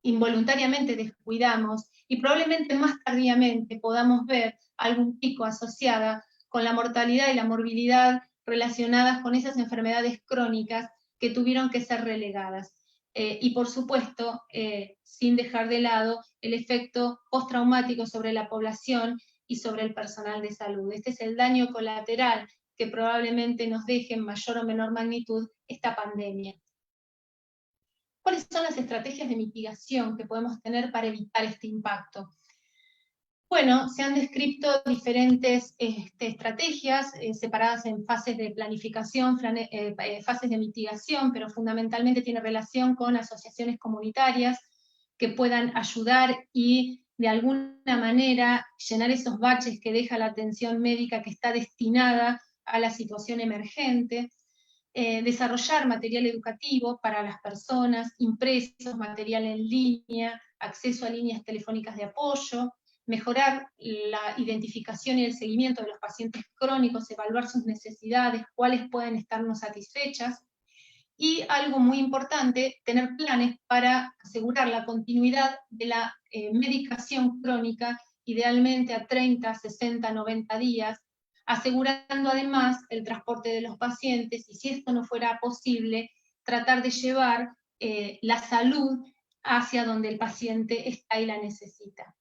involuntariamente descuidamos, y probablemente más tardíamente podamos ver algún pico asociada con la mortalidad y la morbilidad relacionadas con esas enfermedades crónicas que tuvieron que ser relegadas. Y por supuesto, sin dejar de lado el efecto postraumático sobre la población y sobre el personal de salud. Este es el daño colateral que probablemente nos deje en mayor o menor magnitud esta pandemia. ¿Cuáles son las estrategias de mitigación que podemos tener para evitar este impacto? Bueno, se han descrito diferentes estrategias separadas en fases de planificación, fases de mitigación, pero fundamentalmente tiene relación con asociaciones comunitarias que puedan ayudar y de alguna manera llenar esos baches que deja la atención médica que está destinada a la situación emergente. Desarrollar material educativo para las personas, impresos, material en línea, acceso a líneas telefónicas de apoyo, mejorar la identificación y el seguimiento de los pacientes crónicos, evaluar sus necesidades, cuáles pueden estar no satisfechas, y algo muy importante, tener planes para asegurar la continuidad de la medicación crónica, idealmente a 30, 60, 90 días, asegurando además el transporte de los pacientes, y si esto no fuera posible, tratar de llevar la salud hacia donde el paciente está y la necesita.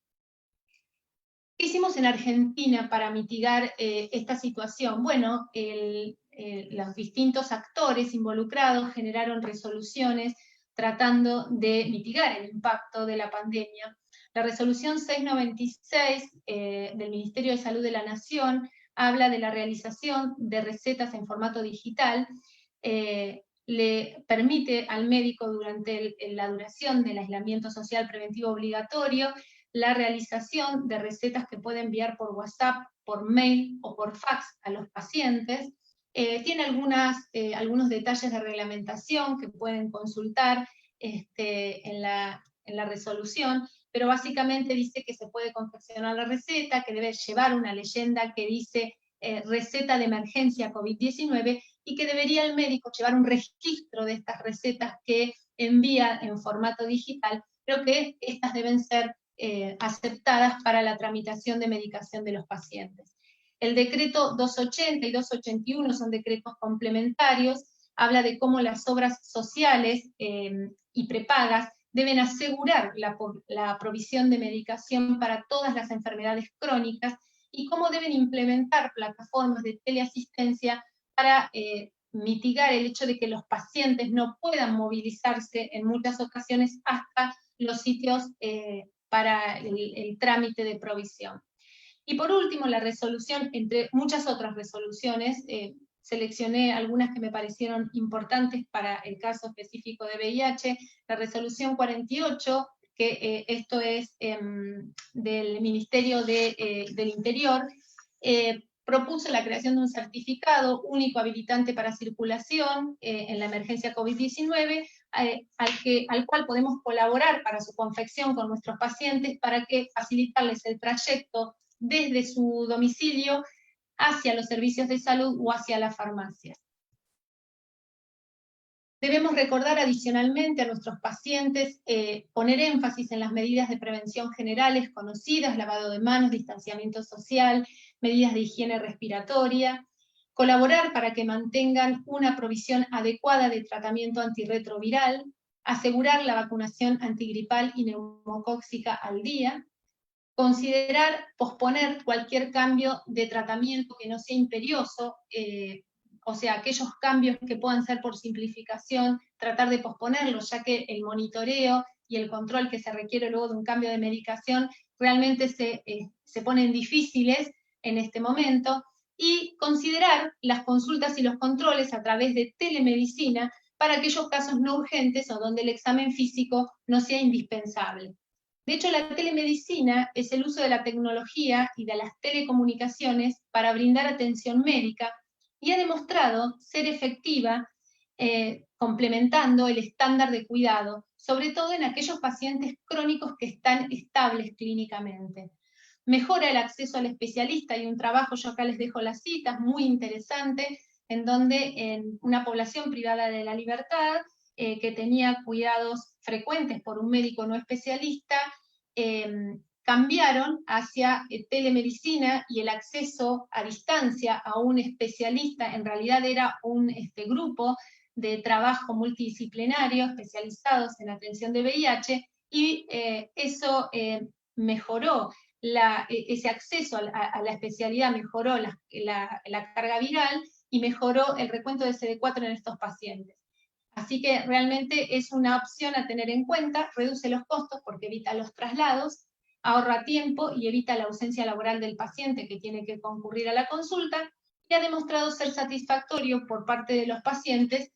¿Qué hicimos en Argentina para mitigar esta situación? Bueno, los distintos actores involucrados generaron resoluciones tratando de mitigar el impacto de la pandemia. La resolución 696 del Ministerio de Salud de la Nación habla de la realización de recetas en formato digital, le permite al médico durante la duración del aislamiento social preventivo obligatorio la realización de recetas que puede enviar por WhatsApp, por mail o por fax a los pacientes. Tiene algunos detalles de reglamentación que pueden consultar en la resolución, pero básicamente dice que se puede confeccionar la receta, que debe llevar una leyenda que dice receta de emergencia COVID-19, y que debería el médico llevar un registro de estas recetas que envía en formato digital, pero que estas deben ser aceptadas para la tramitación de medicación de los pacientes. El decreto 280 y 281 son decretos complementarios, habla de cómo las obras sociales y prepagas deben asegurar la provisión de medicación para todas las enfermedades crónicas, y cómo deben implementar plataformas de teleasistencia para mitigar el hecho de que los pacientes no puedan movilizarse en muchas ocasiones hasta los sitios para el trámite de provisión. Y por último, la resolución, entre muchas otras resoluciones, seleccioné algunas que me parecieron importantes para el caso específico de VIH, la resolución 48, que esto es del Ministerio del Interior, propuso la creación de un certificado único habilitante para circulación en la emergencia COVID-19, al cual podemos colaborar para su confección con nuestros pacientes para que facilitarles el trayecto desde su domicilio hacia los servicios de salud o hacia las farmacias. Debemos recordar adicionalmente a nuestros pacientes poner énfasis en las medidas de prevención generales conocidas, lavado de manos, distanciamiento social, medidas de higiene respiratoria, colaborar para que mantengan una provisión adecuada de tratamiento antirretroviral, asegurar la vacunación antigripal y neumocóxica al día, considerar posponer cualquier cambio de tratamiento que no sea imperioso, o sea, aquellos cambios que puedan ser por simplificación, tratar de posponerlos, ya que el monitoreo y el control que se requiere luego de un cambio de medicación realmente se ponen difíciles en este momento, y considerar las consultas y los controles a través de telemedicina para aquellos casos no urgentes o donde el examen físico no sea indispensable. De hecho, la telemedicina es el uso de la tecnología y de las telecomunicaciones para brindar atención médica y ha demostrado ser efectiva complementando el estándar de cuidado, sobre todo en aquellos pacientes crónicos que están estables clínicamente. Mejora el acceso al especialista, hay un trabajo, yo acá les dejo las citas, muy interesante, en donde en una población privada de la libertad, que tenía cuidados frecuentes por un médico no especialista, cambiaron hacia telemedicina y el acceso a distancia a un especialista. En realidad era un grupo de trabajo multidisciplinario especializados en atención de VIH, y eso mejoró ese acceso a la especialidad, mejoró la carga viral y mejoró el recuento de CD4 en estos pacientes. Así que realmente es una opción a tener en cuenta, reduce los costos porque evita los traslados, ahorra tiempo y evita la ausencia laboral del paciente que tiene que concurrir a la consulta, y ha demostrado ser satisfactorio por parte de los pacientes,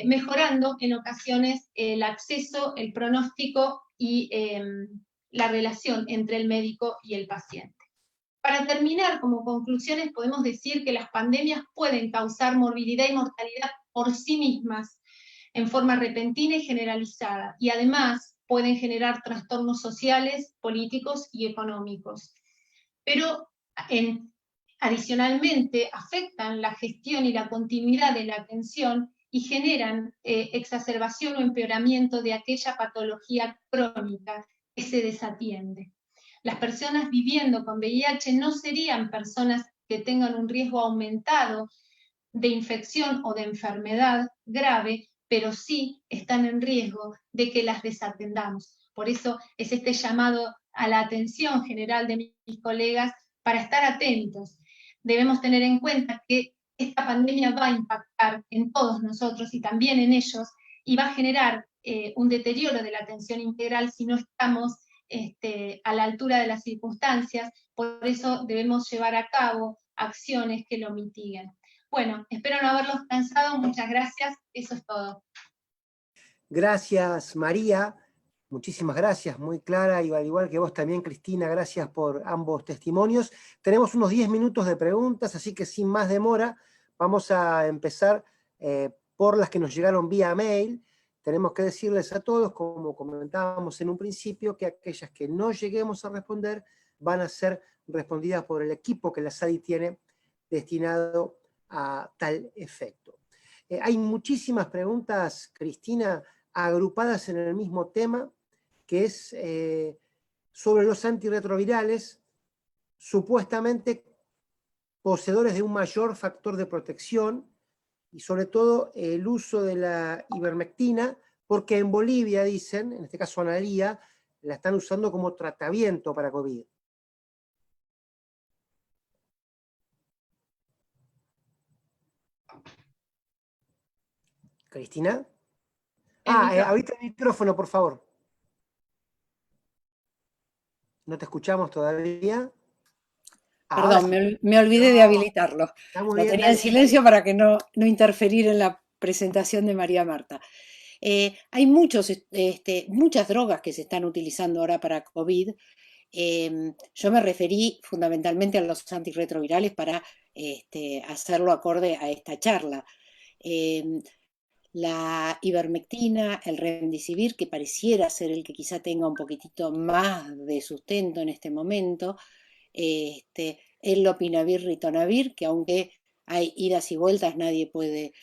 mejorando en ocasiones el acceso, el pronóstico y la relación entre el médico y el paciente. Para terminar, como conclusiones, podemos decir que las pandemias pueden causar morbilidad y mortalidad por sí mismas, en forma repentina y generalizada, y además pueden generar trastornos sociales, políticos y económicos. Pero adicionalmente afectan la gestión y la continuidad de la atención y generan exacerbación o empeoramiento de aquella patología crónica que se desatiende. Las personas viviendo con VIH no serían personas que tengan un riesgo aumentado de infección o de enfermedad grave, pero sí están en riesgo de que las desatendamos. Por eso es este llamado a la atención general de mis colegas para estar atentos. Debemos tener en cuenta que esta pandemia va a impactar en todos nosotros y también en ellos, y va a generar un deterioro de la atención integral si no estamos a la altura de las circunstancias. Por eso debemos llevar a cabo acciones que lo mitiguen. Bueno, espero no haberlos cansado, muchas gracias, eso es todo. Gracias, María, muchísimas gracias, muy clara, y al igual que vos también, Cristina, gracias por ambos testimonios. Tenemos unos 10 minutos de preguntas, así que sin más demora, vamos a empezar por las que nos llegaron vía mail. Tenemos que decirles a todos, como comentábamos en un principio, que aquellas que no lleguemos a responder van a ser respondidas por el equipo que la SADI tiene destinado a tal efecto. Hay muchísimas preguntas, Cristina, agrupadas en el mismo tema, que es sobre los antirretrovirales, supuestamente poseedores de un mayor factor de protección, y sobre todo el uso de la ivermectina, porque en Bolivia, dicen, en este caso Analía, la están usando como tratamiento para COVID. Cristina. El micrófono. Ahorita el micrófono, por favor. No te escuchamos todavía. Ahora Perdón, sí. me olvidé de No, habilitarlo. está muy Lo bien, tenía en dale. silencio para que no interferir en la presentación de María Marta. Hay muchas drogas que se están utilizando ahora para COVID. Yo me referí fundamentalmente a los antirretrovirales para hacerlo acorde a esta charla. La ivermectina, el remdesivir, que pareciera ser el que quizá tenga un poquitito más de sustento en este momento, el lopinavir, ritonavir, que aunque hay idas y vueltas, nadie puede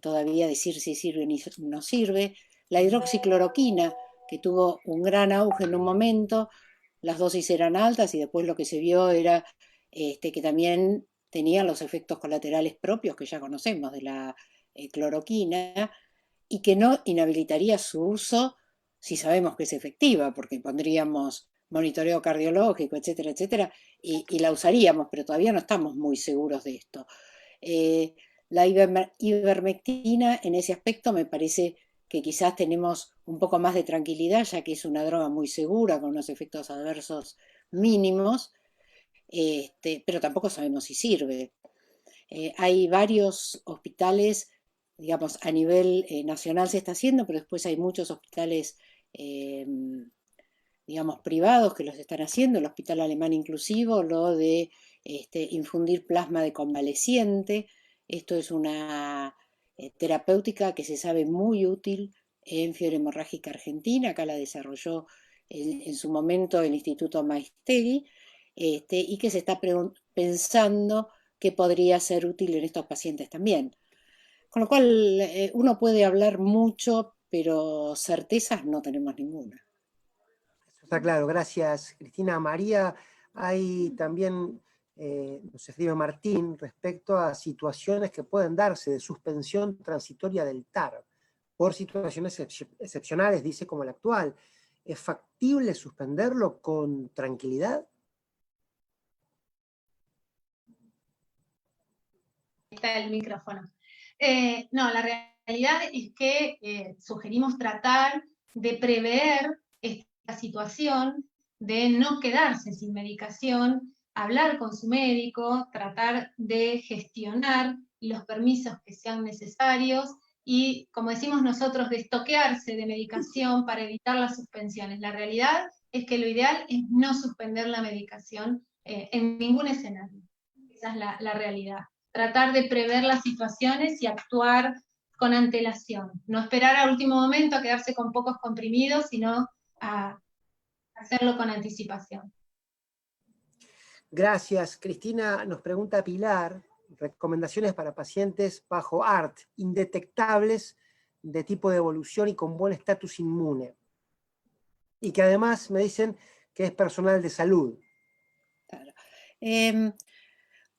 todavía decir si sirve o no sirve. La hidroxicloroquina, que tuvo un gran auge en un momento, las dosis eran altas y después lo que se vio era que también tenía los efectos colaterales propios que ya conocemos de la cloroquina y que no inhabilitaría su uso si sabemos que es efectiva, porque pondríamos monitoreo cardiológico, etcétera, etcétera, y la usaríamos, pero todavía no estamos muy seguros de esto. La ivermectina en ese aspecto me parece que quizás tenemos un poco más de tranquilidad, ya que es una droga muy segura, con unos efectos adversos mínimos, pero tampoco sabemos si sirve. Hay varios hospitales, digamos, a nivel nacional se está haciendo, pero después hay muchos hospitales, digamos, privados que los están haciendo, el Hospital Alemán Inclusivo, lo de infundir plasma de convaleciente. Esto es una terapéutica que se sabe muy útil en fiebre hemorrágica argentina, acá la desarrolló en su momento el Instituto Maesteri, y que se está pensando que podría ser útil en estos pacientes también. Con lo cual, uno puede hablar mucho, pero certezas no tenemos ninguna. Eso está claro, gracias Cristina. María, hay también, nos escribe Martín, respecto a situaciones que pueden darse de suspensión transitoria del TAR, por situaciones excepcionales, dice, como la actual. ¿Es factible suspenderlo con tranquilidad? Está el micrófono. No, la realidad es que sugerimos tratar de prever esta situación, de no quedarse sin medicación, hablar con su médico, tratar de gestionar los permisos que sean necesarios y, como decimos nosotros, de estoquearse de medicación para evitar las suspensiones. La realidad es que lo ideal es no suspender la medicación en ningún escenario. Esa es la realidad. Tratar de prever las situaciones y actuar con antelación. No esperar al último momento a quedarse con pocos comprimidos, sino a hacerlo con anticipación. Gracias. Cristina, nos pregunta Pilar, recomendaciones para pacientes bajo ART, indetectables, de tipo de evolución y con buen estatus inmune. Y que además me dicen que es personal de salud. Claro.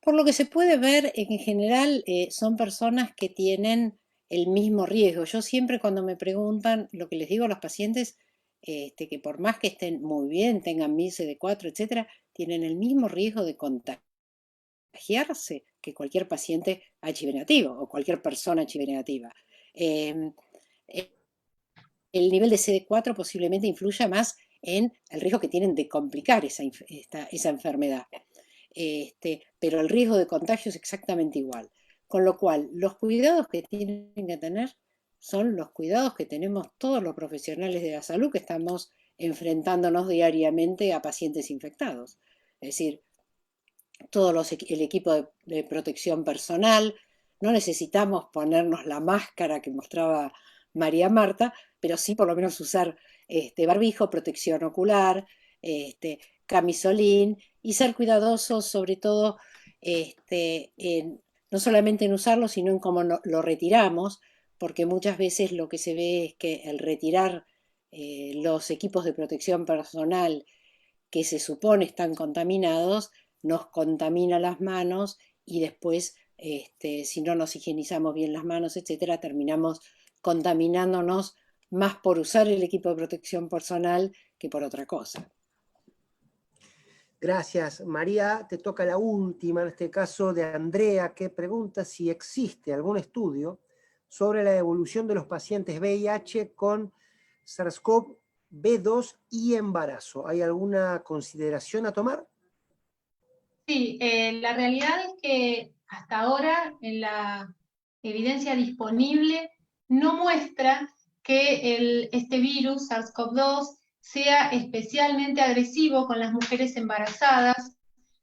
Por lo que se puede ver, en general son personas que tienen el mismo riesgo. Yo siempre cuando me preguntan, lo que les digo a los pacientes, que por más que estén muy bien, tengan 1000 CD4, etcétera, tienen el mismo riesgo de contagiarse que cualquier paciente HIV negativo o cualquier persona HIV negativa. El nivel de CD4 posiblemente influya más en el riesgo que tienen de complicar esa enfermedad. Pero el riesgo de contagio es exactamente igual. Con lo cual, los cuidados que tienen que tener son los cuidados que tenemos todos los profesionales de la salud que estamos enfrentándonos diariamente a pacientes infectados. Es decir, el equipo de protección personal, no necesitamos ponernos la máscara que mostraba María Marta, pero sí por lo menos usar barbijo, protección ocular, camisolín y ser cuidadosos sobre todo no solamente en usarlo, sino en cómo lo retiramos, porque muchas veces lo que se ve es que el retirar los equipos de protección personal que se supone están contaminados, nos contamina las manos y después, si no nos higienizamos bien las manos, etcétera, terminamos contaminándonos más por usar el equipo de protección personal que por otra cosa. Gracias. María, te toca la última, en este caso de Andrea, que pregunta si existe algún estudio sobre la evolución de los pacientes VIH con SARS-CoV-2 y embarazo. ¿Hay alguna consideración a tomar? Sí, la realidad es que hasta ahora en la evidencia disponible no muestra que este virus, SARS-CoV-2, sea especialmente agresivo con las mujeres embarazadas,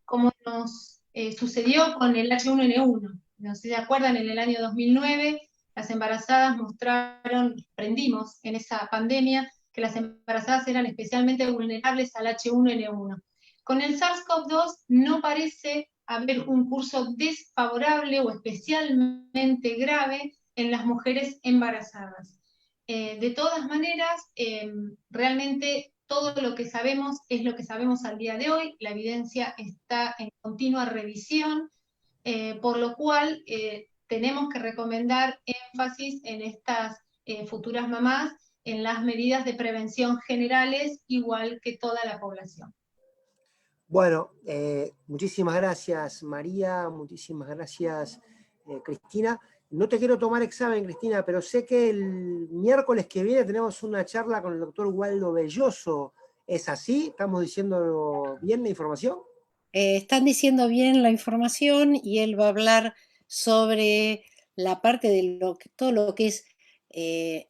como nos sucedió con el H1N1. No sé si se acuerdan, en el año 2009 las embarazadas aprendimos en esa pandemia que las embarazadas eran especialmente vulnerables al H1N1. Con el SARS-CoV-2 no parece haber un curso desfavorable o especialmente grave en las mujeres embarazadas. De todas maneras, realmente todo lo que sabemos es lo que sabemos al día de hoy, la evidencia está en continua revisión, por lo cual tenemos que recomendar énfasis en estas futuras mamás, en las medidas de prevención generales, igual que toda la población. Bueno, muchísimas gracias María, muchísimas gracias Cristina. No te quiero tomar examen, Cristina, pero sé que el miércoles que viene tenemos una charla con el doctor Waldo Belloso. ¿Es así? ¿Estamos diciendo bien la información? Están diciendo bien la información y él va a hablar sobre la parte de todo lo que es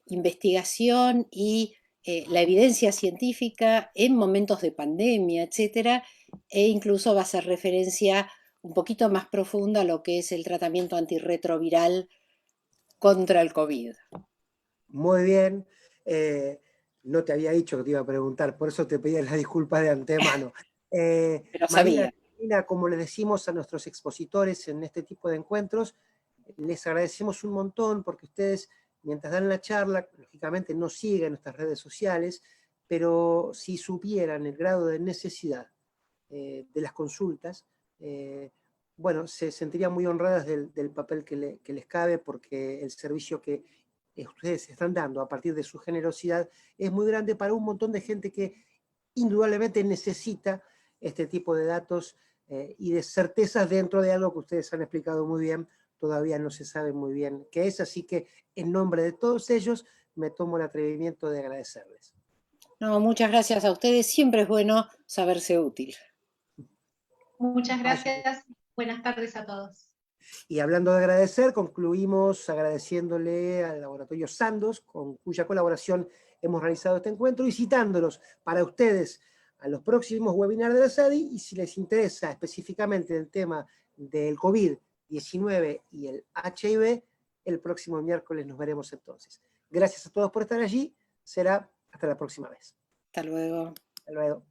investigación y la evidencia científica en momentos de pandemia, etcétera, e incluso va a hacer referencia un poquito más profunda a lo que es el tratamiento antirretroviral contra el COVID. Muy bien. No te había dicho que te iba a preguntar, por eso te pedí las disculpas de antemano. Pero María, sabía. Cristina, como le decimos a nuestros expositores en este tipo de encuentros, les agradecemos un montón porque ustedes, mientras dan la charla, lógicamente no siguen nuestras redes sociales, pero si supieran el grado de necesidad de las consultas, bueno, se sentirían muy honradas del papel que les cabe, porque el servicio que ustedes están dando a partir de su generosidad es muy grande para un montón de gente que indudablemente necesita este tipo de datos y de certezas dentro de algo que ustedes han explicado muy bien. Todavía no se sabe muy bien qué es, así que en nombre de todos ellos me tomo el atrevimiento de agradecerles. No, muchas gracias a ustedes. Siempre es bueno saberse útil. Muchas gracias. Buenas tardes a todos. Y hablando de agradecer, concluimos agradeciéndole al Laboratorio Sandoz, con cuya colaboración hemos realizado este encuentro, y citándolos para ustedes a los próximos webinars de la SADI, y si les interesa específicamente el tema del COVID-19 y el HIV, el próximo miércoles nos veremos entonces. Gracias a todos por estar allí. Será hasta la próxima vez. Hasta luego. Hasta luego.